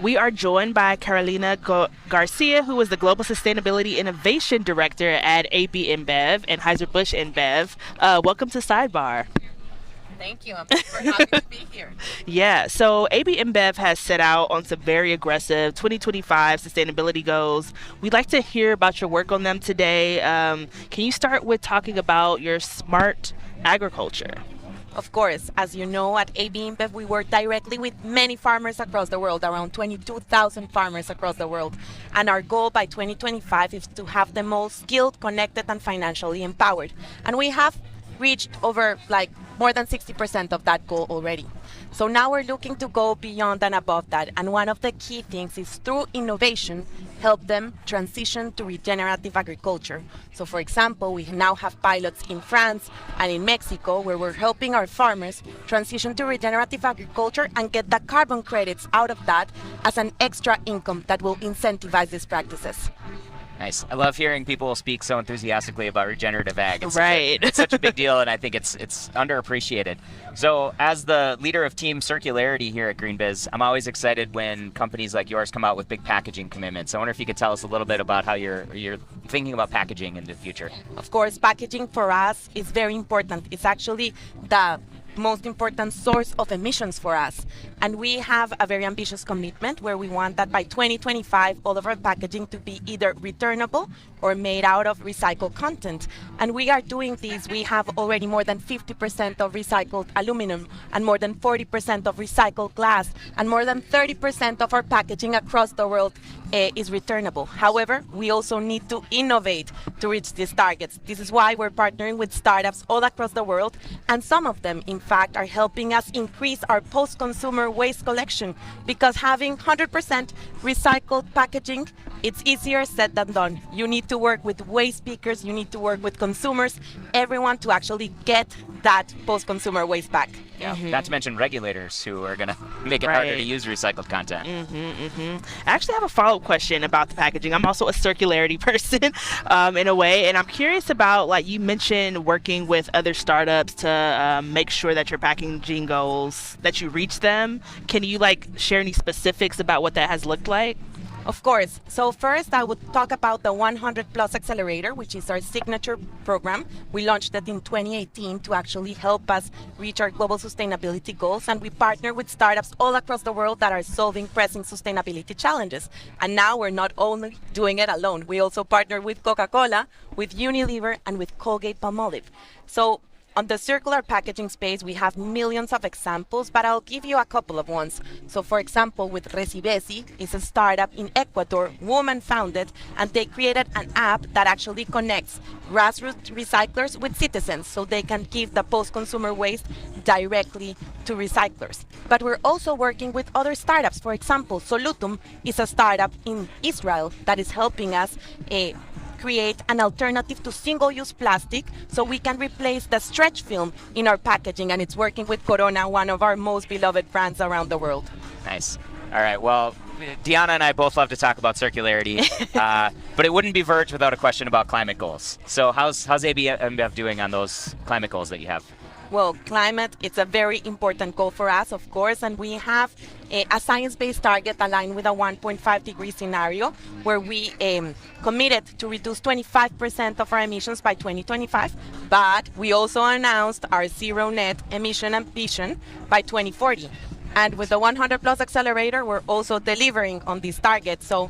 We are joined by Carolina Garcia, who is the Global Sustainability Innovation Director at AB InBev and Anheuser-Busch InBev. Welcome to Sidebar. Thank you. I'm super happy to be here. Yeah, so AB InBev has set out on some very aggressive 2025 sustainability goals. We'd like to hear about your work on them today. Can you start with talking about your smart agriculture? Of course, as you know, at AB InBev, we work directly with many farmers across the world, around 22,000 farmers across the world. And our goal by 2025 is to have the most skilled, connected, and financially empowered. And we have reached over more than 60% of that goal already. So now we're looking to go beyond and above that. And one of the key things is through innovation, help them transition to regenerative agriculture. So for example, we now have pilots in France and in Mexico where we're helping our farmers transition to regenerative agriculture and get the carbon credits out of that as an extra income that will incentivize these practices. Nice. I love hearing people speak so enthusiastically about regenerative ag. It's such a big deal, and I think it's underappreciated. So as the leader of Team Circularity here at GreenBiz, I'm always excited when companies like yours come out with big packaging commitments. I wonder if you could tell us a little bit about how you're thinking about packaging in the future. Of course, packaging for us is very important. It's actually the most important source of emissions for us. And we have a very ambitious commitment where we want that by 2025, all of our packaging to be either returnable or made out of recycled content. And we are doing this. We have already more than 50% of recycled aluminum and more than 40% of recycled glass and more than 30% of our packaging across the world is returnable. However, we also need to innovate to reach these targets. This is why we're partnering with startups all across the world, and some of them, in fact, are helping us increase our post-consumer waste collection, because having 100% recycled packaging, it's easier said than done. You need to work with waste pickers, you need to work with consumers, everyone to actually get that post-consumer waste back. Yeah, not to mention regulators who are going to make it harder to use recycled content. I actually have a follow-up question about the packaging. I'm also a circularity person in a way, and I'm curious about, you mentioned working with other startups to make sure that your packaging goals, that you reach them. Can you share any specifics about what that has looked like? Of course. So first, I would talk about the 100 Plus Accelerator, which is our signature program. We launched it in 2018 to actually help us reach our global sustainability goals. And we partner with startups all across the world that are solving pressing sustainability challenges. And now we're not only doing it alone. We also partner with Coca-Cola, with Unilever, and with Colgate-Palmolive. So on the circular packaging space, we have millions of examples, but I'll give you a couple of ones. So for example, with Recibesi, it's a startup in Ecuador, woman-founded, and they created an app that actually connects grassroots recyclers with citizens so they can give the post-consumer waste directly to recyclers. But we're also working with other startups. For example, Solutum is a startup in Israel that is helping us create an alternative to single-use plastic so we can replace the stretch film in our packaging, and it's working with Corona, one of our most beloved brands around the world. Nice. All right, well, Diana and I both love to talk about circularity, but it wouldn't be VERGE without a question about climate goals. So how's AB InBev doing on those climate goals that you have? Well, climate, it's a very important goal for us, of course, and we have a science-based target aligned with a 1.5 degree scenario where we committed to reduce 25% of our emissions by 2025, but we also announced our zero net emission ambition by 2040. And with the 100 Plus Accelerator, we're also delivering on these targets. So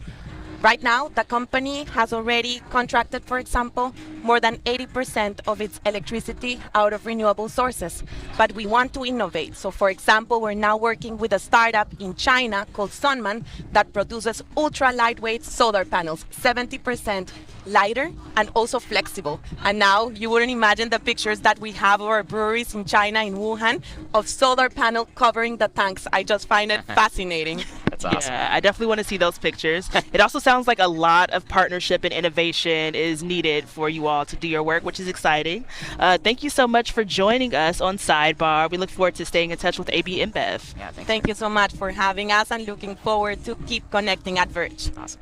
right now, the company has already contracted, for example, more than 80% of its electricity out of renewable sources. But we want to innovate. So, for example, we're now working with a startup in China called Sunman that produces ultra-lightweight solar panels, 70% lighter and also flexible. And now you wouldn't imagine the pictures that we have of our breweries in China, in Wuhan, of solar panel covering the tanks. I just find it fascinating. That's awesome. Yeah, I definitely want to see those pictures. It also sounds like a lot of partnership and innovation is needed for you all to do your work, which is exciting. Thank you so much for joining us on Sidebar. We look forward to staying in touch with AB InBev. Yeah, thank you so much for having us, and looking forward to keep connecting at VERGE. Awesome.